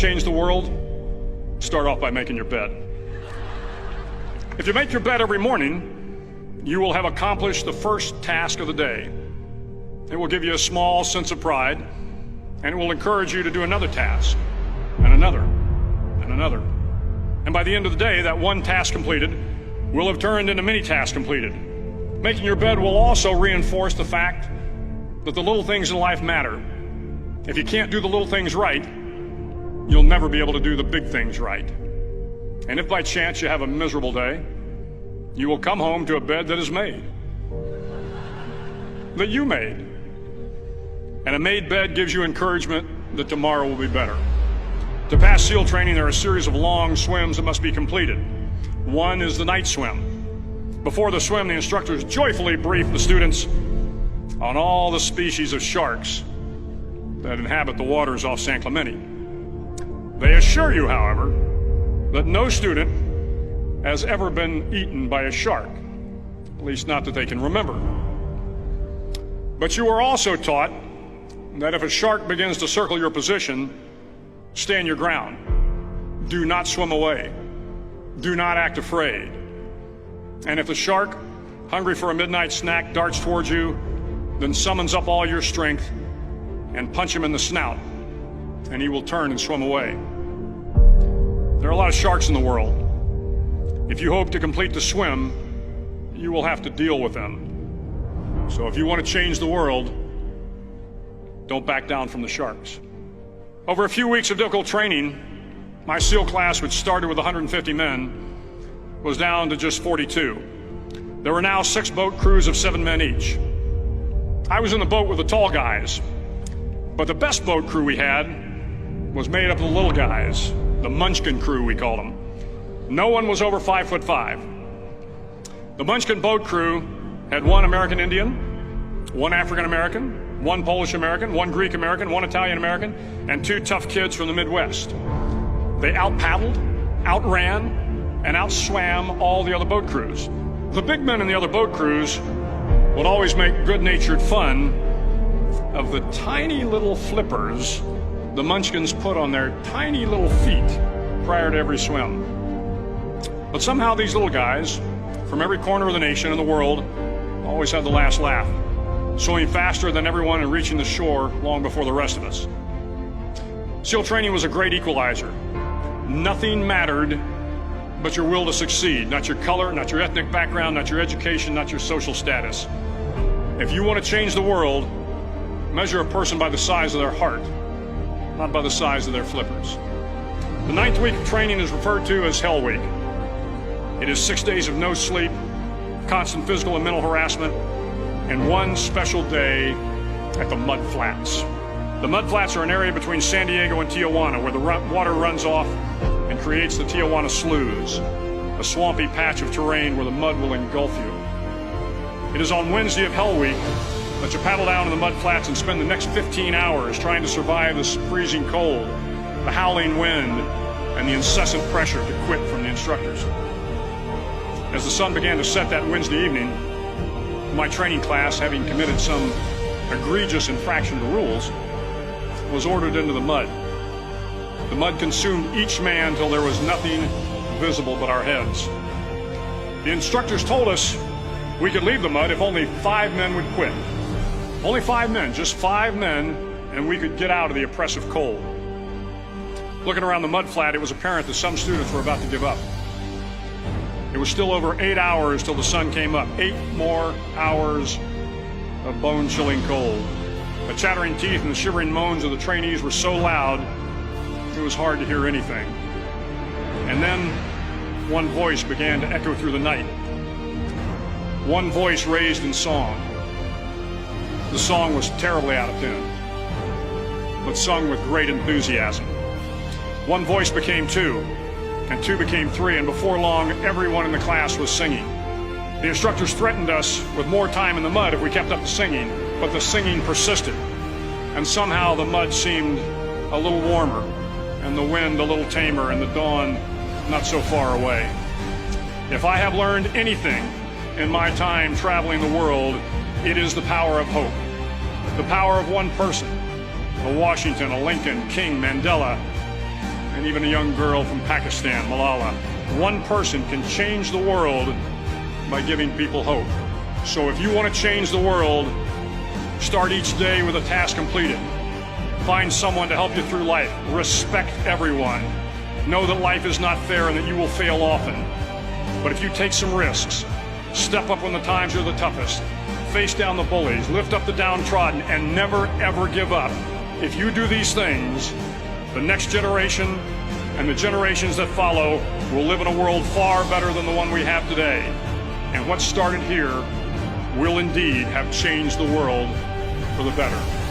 change the world, start off by making your bed. If you make your bed every morning, you will have accomplished the first task of the day. It will give you a small sense of pride, and it will encourage you to do another task, and another, and another. And by the end of the day, that one task completed will have turned into many tasks completed. Making your bed will also reinforce the fact that the little things in life matter. If you can't do the little things right, you'll never be able to do the big things right. And if by chance you have a miserable day, you will come home to a bed that is made, that you made. And a made bed gives you encouragement that tomorrow will be better. To pass SEAL training, there are a series of long swims that must be completed. One is the night swim. Before the swim, the instructors joyfully brief the students on all the species of sharks that inhabit the waters off San Clemente. They assure you, however, that no student has ever been eaten by a shark, at least not that they can remember. But you are also taught that if a shark begins to circle your position, stand your ground. Do not swim away. Do not act afraid. And if the shark, hungry for a midnight snack, darts towards you, then summons up all your strength and punch him in the snout, and he will turn and swim away. There are a lot of sharks in the world. If you hope to complete the swim, you will have to deal with them. So if you want to change the world, don't back down from the sharks. Over a few weeks of difficult training, my SEAL class, which started with 150 men, was down to just 42. There were now 6 boat crews of 7 men each. I was in the boat with the tall guys, but the best boat crew we had was made up of the little guys, the Munchkin crew, we called them. No one was over 5'5". The Munchkin boat crew had 1 American Indian, 1 African American, 1 Polish American, 1 Greek American, 1 Italian American, and 2 tough kids from the Midwest. They out-paddled, outran, and outswam all the other boat crews. The big men in the other boat crews would always make good-natured fun of the tiny little flippers the Munchkins put on their tiny little feet prior to every swim. But somehow these little guys from every corner of the nation and the world always had the last laugh, swimming faster than everyone and reaching the shore long before the rest of us. SEAL training was a great equalizer. Nothing mattered but your will to succeed, not your color, not your ethnic background, not your education, not your social status. If you want to change the world, measure a person by the size of their heart, not by the size of their flippers. The 9th week of training is referred to as Hell Week. It is 6 days of no sleep, constant physical and mental harassment, and 1 special day at the Mud Flats. The Mud Flats are an area between San Diego and Tijuana where the water runs off and creates the Tijuana Sloughs, a swampy patch of terrain where the mud will engulf you. It is on Wednesday of Hell Week that you paddle down to the Mud Flats and spend the next 15 hours trying to survive the freezing cold, the howling wind, and the incessant pressure to quit from the instructors. As the sun began to set that Wednesday evening, my training class, having committed some egregious infraction to rules, was ordered into the mud. The mud consumed each man till there was nothing visible but our heads. The instructors told us we could leave the mud if only 5 men would quit. Only 5 men, just 5 men, and we could get out of the oppressive cold. Looking around the mud flat, it was apparent that some students were about to give up. It was still over 8 hours till the sun came up. 8 more hours of bone-chilling cold. The chattering teeth and the shivering moans of the trainees were so loud, it was hard to hear anything. And then one voice began to echo through the night. One voice raised in song. The song was terribly out of tune, but sung with great enthusiasm. One voice became 2, and 2 became 3, and before long, everyone in the class was singing. The instructors threatened us with more time in the mud if we kept up the singing, but the singing persisted, and somehow the mud seemed a little warmer, and the wind a little tamer, and the dawn not so far away. If I have learned anything in my time traveling the world, it is the power of hope. The power of one person, a Washington, a Lincoln, King, Mandela, and even a young girl from Pakistan, Malala. One person can change the world by giving people hope. So if you want to change the world, start each day with a task completed. Find someone to help you through life. Respect everyone. Know that life is not fair and that you will fail often. But if you take some risks, step up when the times are the toughest, face down the bullies, lift up the downtrodden, and never ever give up. If you do these things, the next generation and the generations that follow will live in a world far better than the one we have today. And what started here will indeed have changed the world for the better.